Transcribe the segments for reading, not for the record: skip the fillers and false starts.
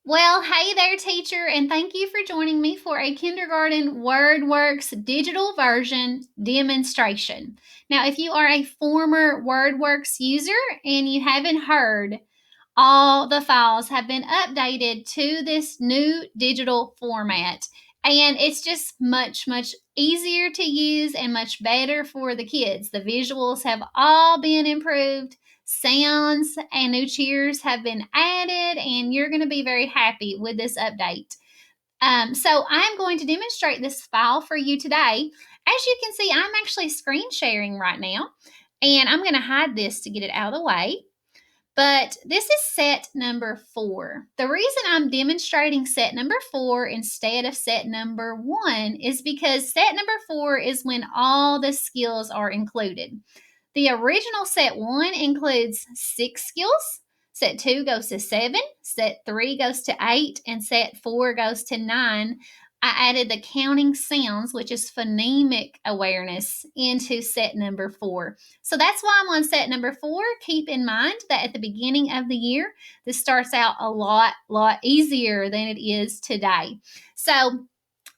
Well, hey there, teacher, and thank you for joining me for a kindergarten WordWorks digital version demonstration. Now, if you are a former WordWorks user and you haven't heard, all the files have been updated to this new digital format. And it's just much easier to use and much better for the kids. The visuals have all been improved, sounds and new cheers have been added, and you're going to be very happy with this update. So I'm going to demonstrate this file for you today. As you can see, I'm actually screen sharing right now, and I'm going to hide this to get it out of the way. But this is set number 4. The reason I'm demonstrating set number 4 instead of set number 1 is because set number 4 is when all the skills are included. The original set 1 includes 6 skills. Set 2 goes to 7, set 3 goes to 8, and set 4 goes to 9. I added the counting sounds, which is phonemic awareness, into set number 4. So that's why I'm on set number 4. Keep in mind that at the beginning of the year, this starts out a lot easier than it is today. So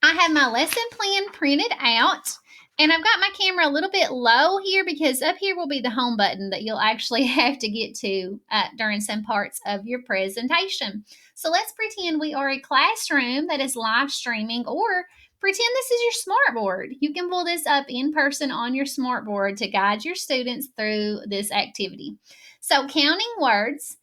I have my lesson plan printed out, and I've got my camera a little bit low here because up here will be the home button that you'll actually have to get to during some parts of your presentation. So let's pretend we are a classroom that is live streaming, or pretend this is your smartboard. You can pull this up in person on your smartboard to guide your students through this activity. So counting words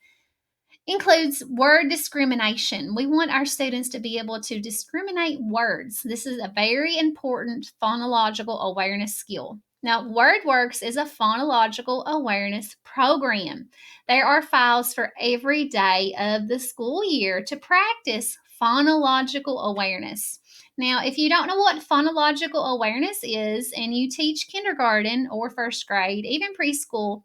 includes word discrimination. We want our students to be able to discriminate words. This is a very important phonological awareness skill. Now, WordWorks is a phonological awareness program. There are files for every day of the school year to practice phonological awareness. Now, if you don't know what phonological awareness is and you teach kindergarten or first grade, even preschool,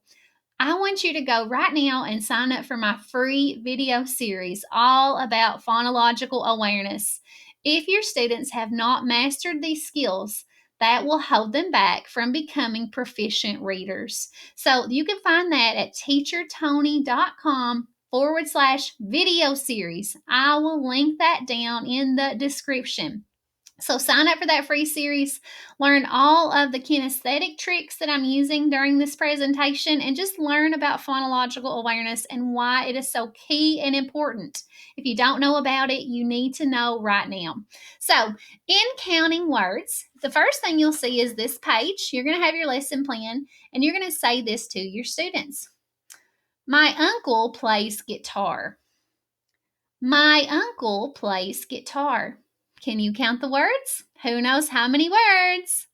I want you to go right now and sign up for my free video series all about phonological awareness. If your students have not mastered these skills, that will hold them back from becoming proficient readers. So you can find that at teachertony.com/video series. I will link that down in the description. So sign up for that free series, learn all of the kinesthetic tricks that I'm using during this presentation, and just learn about phonological awareness and why it is so key and important. If you don't know about it, you need to know right now. So in counting words, the first thing you'll see is this page. You're going to have your lesson plan, and you're going to say this to your students. My uncle plays guitar. My uncle plays guitar. Can you count the words? Who knows how many words?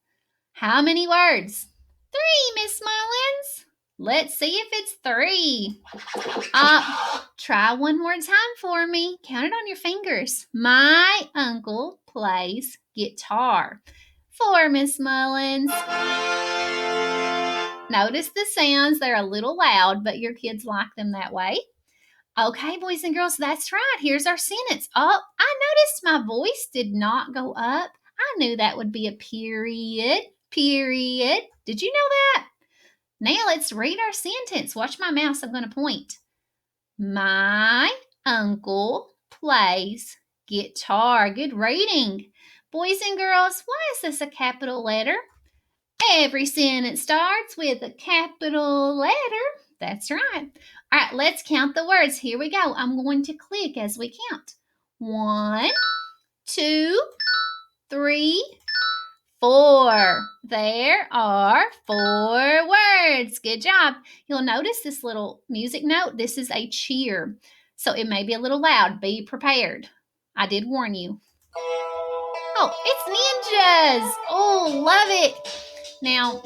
How many words? 3, Miss Mullins. Let's see if it's 3. Try one more time for me. Count it on your fingers. My uncle plays guitar. 4, Miss Mullins. Notice the sounds. They're a little loud, but your kids like them that way. Okay, boys and girls, that's right. Here's our sentence. Oh, I noticed my voice did not go up. I knew that would be a period. Period. Did you know that? Now let's read our sentence. Watch my mouse. I'm going to point. My uncle plays guitar. Good reading. Boys and girls, why is this a capital letter? Every sentence starts with a capital letter. That's right. All right, let's count the words. Here we go. I'm going to click as we count. 1, 2, 3, 4. There are 4 words. Good job. You'll notice this little music note. This is a cheer, so it may be a little loud. Be prepared. I did warn you. Oh, it's ninjas. Oh, love it. Now,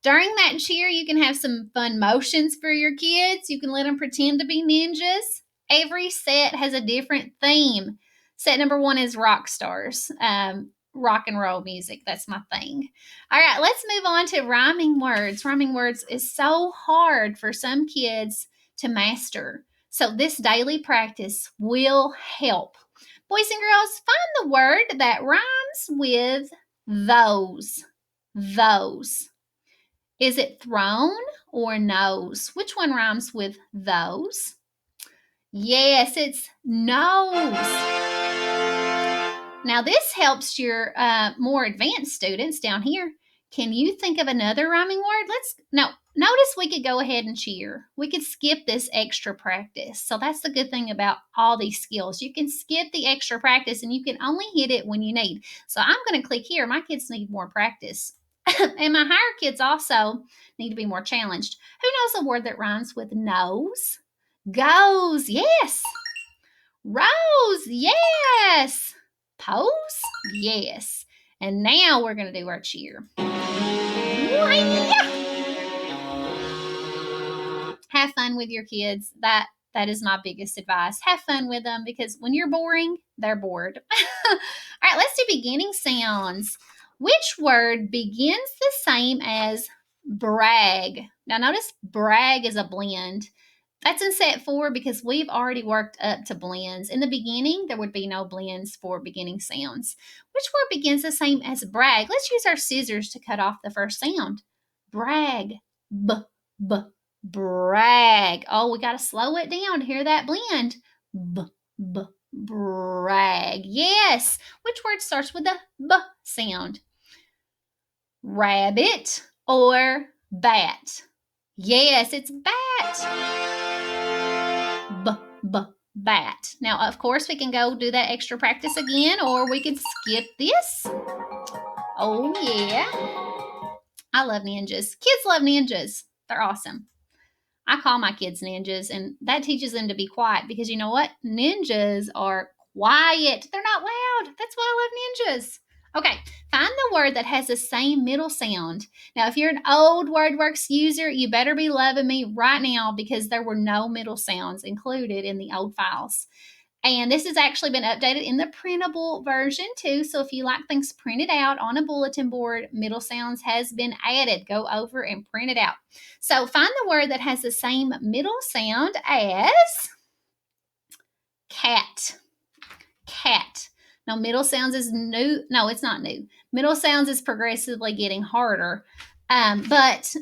during that cheer, you can have some fun motions for your kids. You can let them pretend to be ninjas. Every set has a different theme. Set number 1 is rock stars, rock and roll music. That's my thing. All right, let's move on to rhyming words. Rhyming words is so hard for some kids to master. So this daily practice will help. Boys and girls, find the word that rhymes with those. Those. Is it thrown or nose? Which one rhymes with those? Yes, it's nose. Now, this helps your more advanced students down here. Can you think of another rhyming word? Notice we could go ahead and cheer. We could skip this extra practice. So that's the good thing about all these skills. You can skip the extra practice and you can only hit it when you need. So I'm going to click here. My kids need more practice. And my higher kids also need to be more challenged. Who knows a word that rhymes with nose? Goes, yes. Rose, yes. Pose, yes. And now we're going to do our cheer. Have fun with your kids. That is my biggest advice. Have fun with them because when you're boring, they're bored. All right, let's do beginning sounds. Which word begins the same as brag? Now notice brag is a blend. That's in set 4 because we've already worked up to blends. In the beginning, there would be no blends for beginning sounds. Which word begins the same as brag? Let's use our scissors to cut off the first sound. Brag. B, b, brag. Oh, we got to slow it down to hear that blend. B, b, brag. Yes. Which word starts with the b sound? Rabbit or bat? Yes, it's bat. Bat. Now, of course, we can go do that extra practice again, or we could skip this. Oh, yeah. I love ninjas. Kids love ninjas. They're awesome. I call my kids ninjas, and that teaches them to be quiet because you know what? Ninjas are quiet. They're not loud. That's why I love ninjas. Okay, find the word that has the same middle sound. Now, if you're an old WordWorks user, you better be loving me right now because there were no middle sounds included in the old files. And this has actually been updated in the printable version too. So if you like things printed out on a bulletin board, middle sounds has been added. Go over and print it out. So find the word that has the same middle sound as cat. Cat. Now, middle sounds is new. No, it's not new. Middle sounds is progressively getting harder. But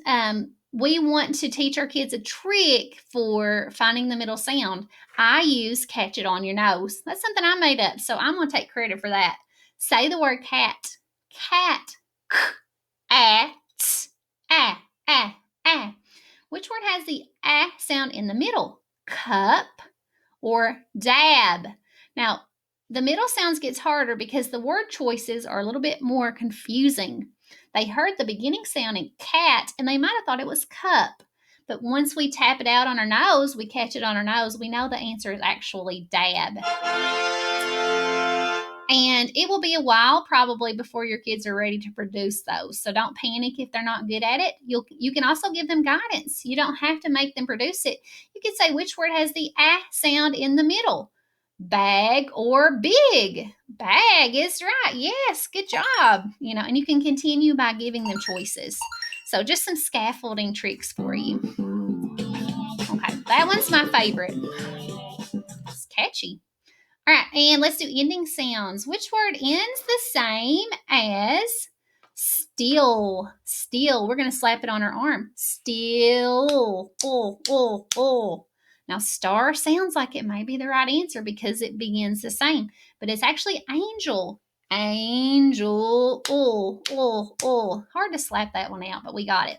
we want to teach our kids a trick for finding the middle sound. I use catch it on your nose. That's something I made up, so I'm going to take credit for that. Say the word cat. Cat. A. Which word has the a sound in the middle? Cup or dab. Now, the middle sounds gets harder because the word choices are a little bit more confusing. They heard the beginning sound in cat and they might have thought it was cup. But once we tap it out on our nose, we catch it on our nose, we know the answer is actually dab. And it will be a while probably before your kids are ready to produce those. So don't panic if they're not good at it. You can also give them guidance. You don't have to make them produce it. You can say which word has the a sound in the middle. Bag or big. Bag is right. Yes, good job. And you can continue by giving them choices. So just some scaffolding tricks for you. Okay, that one's my favorite. It's catchy. All right, and let's do ending sounds. Which word ends the same as still? Still. We're going to slap it on our arm. Still. Oh. Now, star sounds like it may be the right answer because it begins the same, but it's actually angel. Angel. Oh. Hard to slap that one out, but we got it.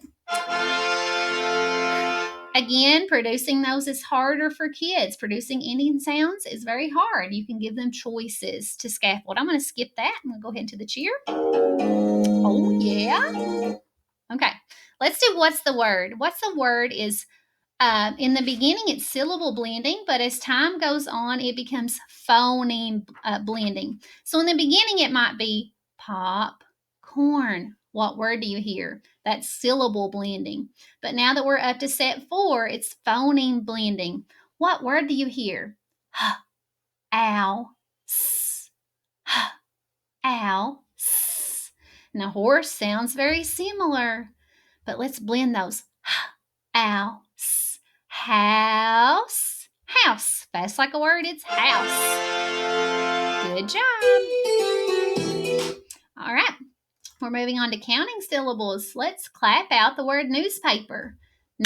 Again, producing those is harder for kids. Producing ending sounds is very hard. You can give them choices to scaffold. I'm going to skip that. I'm going to go ahead to the cheer. Oh, yeah. Okay. Let's do what's the word. What's the word is in the beginning, it's syllable blending, but as time goes on, it becomes phoneme blending. So in the beginning, it might be popcorn. What word do you hear? That's syllable blending. But now that we're up to set 4, it's phoneme blending. What word do you hear? Ow, s, ow, s. Now, horse sounds very similar, but let's blend those. Ow, s, house, house. Fast like a word, it's house. Good job. All right. We're moving on to counting syllables. Let's clap out the word newspaper.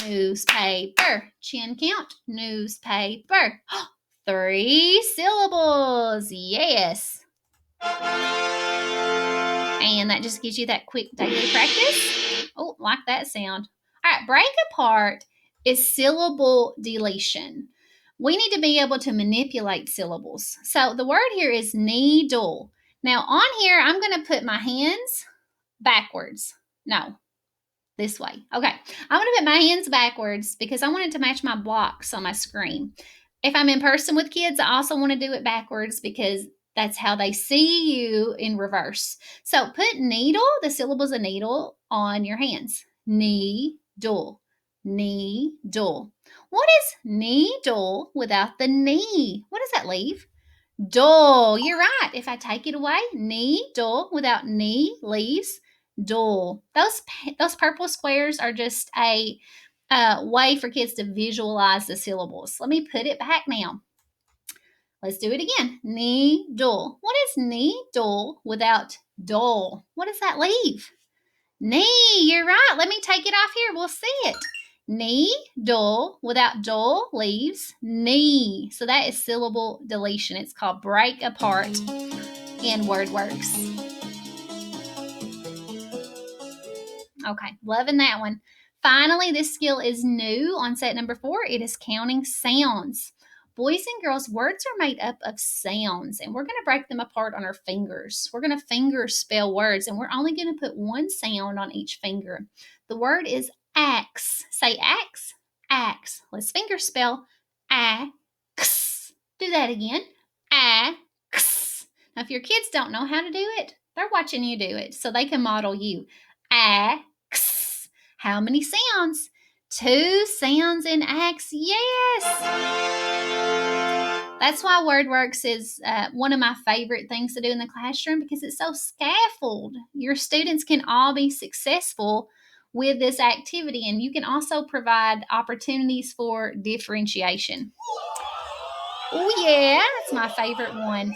Newspaper. Chin count. Newspaper. 3 syllables. Yes. And that just gives you that quick daily practice. Oh, like that sound. All right, break apart is syllable deletion. We need to be able to manipulate syllables. So the word here is needle. Now on here, I'm going to put my hands backwards. No, this way. Okay, I'm going to put my hands backwards because I want it to match my blocks on my screen. If I'm in person with kids, I also want to do it backwards because that's how they see you in reverse. So put needle, the syllables of needle, on your hands. Needle, needle. What is needle without the knee? What does that leave? Dull. You're right. If I take it away, needle without knee leaves dull. Those purple squares are just a way for kids to visualize the syllables. Let me put it back now. Let's do it again. Needle. What is needle without dull? What does that leave? Knee. You're right. Let me take it off here. We'll see it. Needle without dull leaves knee. So that is syllable deletion. It's called break apart in WordWorks. Okay, loving that one. Finally, this skill is new on set number 4. It is counting sounds. Boys and girls, words are made up of sounds, and we're going to break them apart on our fingers. We're going to finger spell words, and we're only going to put one sound on each finger. The word is axe. Say axe, axe. Let's finger spell axe. Do that again. Axe. Now, if your kids don't know how to do it, they're watching you do it, so they can model you. Axe. How many sounds? 2 sounds in axe. Yes. That's why WordWorks is one of my favorite things to do in the classroom because it's so scaffold. Your students can all be successful with this activity, and you can also provide opportunities for differentiation. Oh, yeah, that's my favorite one.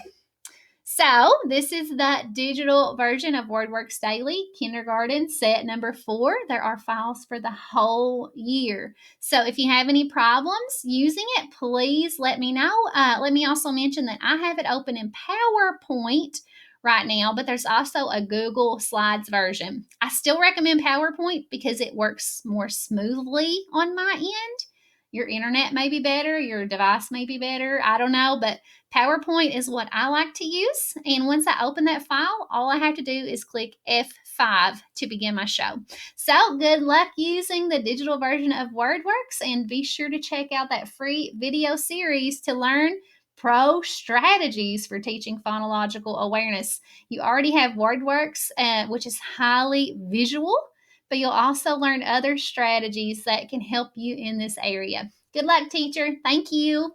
So this is the digital version of WordWorks Daily, kindergarten, set number 4. There are files for the whole year. So if you have any problems using it, please let me know. Let me also mention that I have it open in PowerPoint right now, but there's also a Google Slides version. I still recommend PowerPoint because it works more smoothly on my end. Your internet may be better, your device may be better, I don't know, but PowerPoint is what I like to use. And once I open that file, all I have to do is click F5 to begin my show. So good luck using the digital version of WordWorks, and be sure to check out that free video series to learn pro strategies for teaching phonological awareness. You already have WordWorks, which is highly visual, but you'll also learn other strategies that can help you in this area. Good luck, teacher. Thank you.